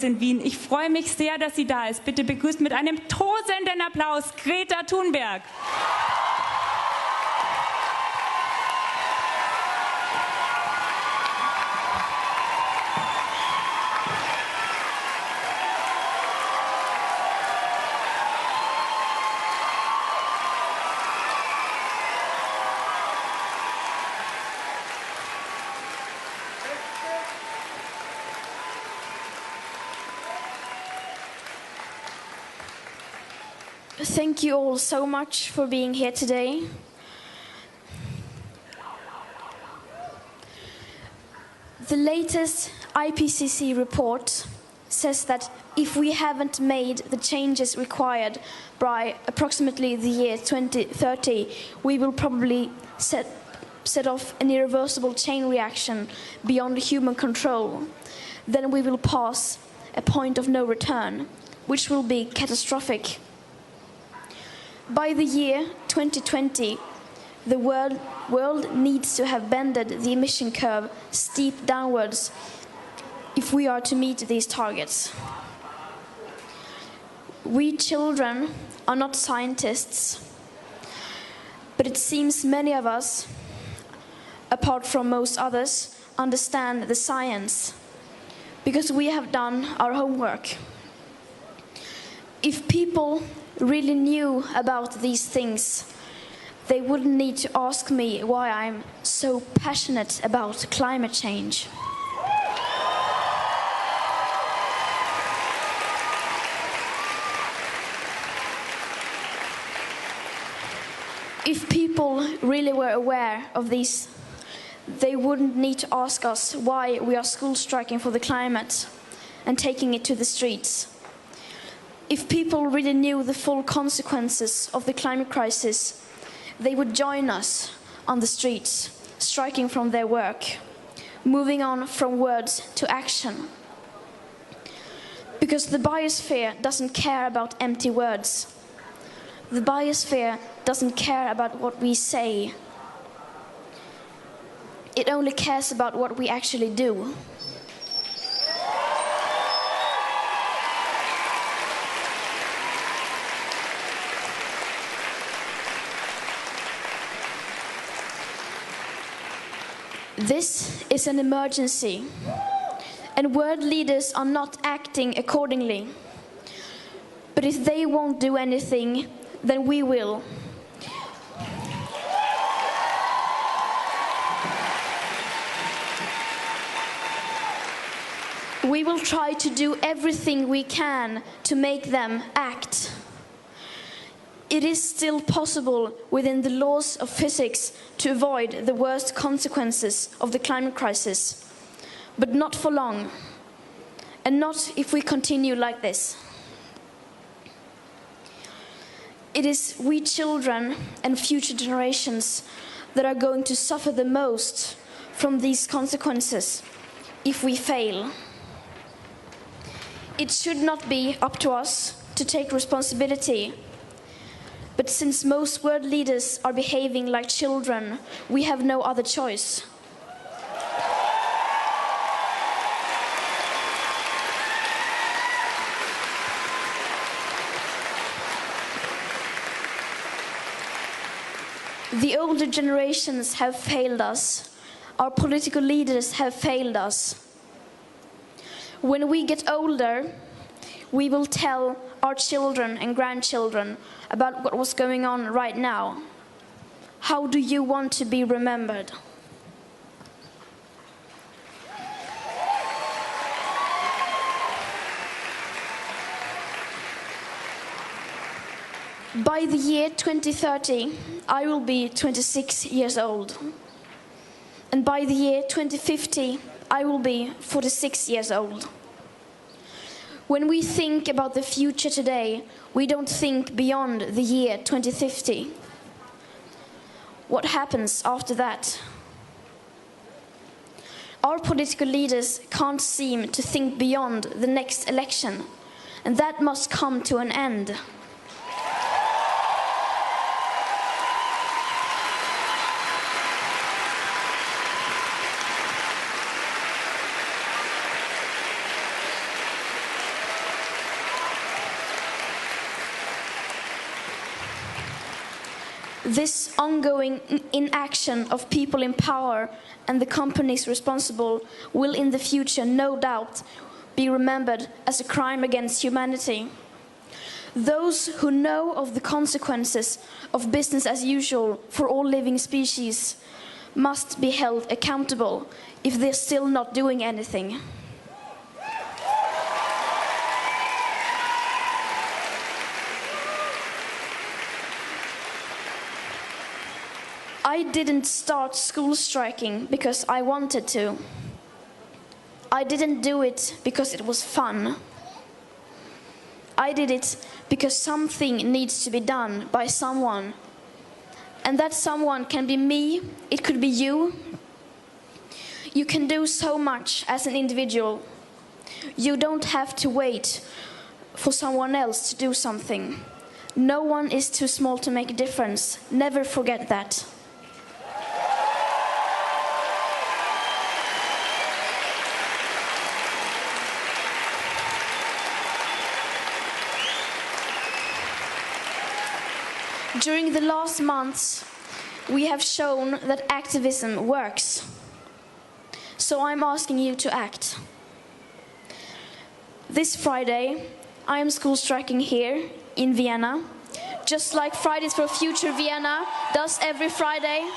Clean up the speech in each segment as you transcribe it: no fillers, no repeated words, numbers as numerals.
in Wien. Ich freue mich sehr, dass sie da ist. Bitte begrüßt mit einem tosenden Applaus Greta Thunberg. Thank you all so much for being here today. The latest IPCC report says that if we haven't made the changes required by approximately the year 2030, we will probably set off an irreversible chain reaction beyond human control. Then we will pass a point of no return, which will be catastrophic. By the year 2020, the world needs to have bended the emission curve steep downwards if we are to meet these targets. We children are not scientists, but it seems many of us, apart from most others, understand the science because we have done our homework. If people really knew about these things, they wouldn't need to ask me why I'm so passionate about climate change. If people really were aware of these, they wouldn't need to ask us why we are school striking for the climate and taking it to the streets. If people really knew the full consequences of the climate crisis, they would join us on the streets, striking from their work, moving on from words to action. Because the biosphere doesn't care about empty words. The biosphere doesn't care about what we say. It only cares about what we actually do. This is an emergency, and world leaders are not acting accordingly. But if they won't do anything, then we will. We will try to do everything we can to make them act. It is still possible within the laws of physics to avoid the worst consequences of the climate crisis, but not for long, and not if we continue like this. It is we children and future generations that are going to suffer the most from these consequences if we fail. It should not be up to us to take responsibility. But since most world leaders are behaving like children, we have no other choice. The older generations have failed us. Our political leaders have failed us. When we get older, we will tell our children and grandchildren about what was going on right now. How do you want to be remembered? By the year 2030, I will be 26 years old. And by the year 2050, I will be 46 years old. When we think about the future today, we don't think beyond the year 2050. What happens after that? Our political leaders can't seem to think beyond the next election, and that must come to an end. This ongoing inaction of people in power and the companies responsible will in the future no doubt be remembered as a crime against humanity. Those who know of the consequences of business as usual for all living species must be held accountable if they're still not doing anything. I didn't start school striking because I wanted to. I didn't do it because it was fun. I did it because something needs to be done by someone. And that someone can be me, it could be you. You can do so much as an individual. You don't have to wait for someone else to do something. No one is too small to make a difference. Never forget that. During the last months, we have shown that activism works. So I'm asking you to act. This Friday, I am school striking here in Vienna, just like Fridays for Future Vienna does every Friday.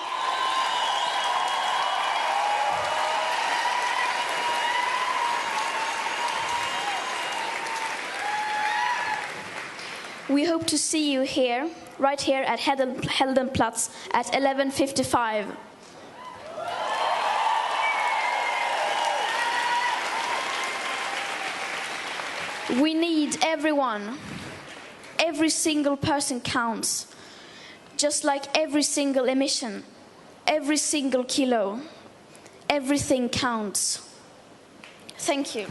We hope to see you here, right here at Heldenplatz at 11:55. We need everyone. Every single person counts. Just like every single emission, every single kilo, everything counts. Thank you.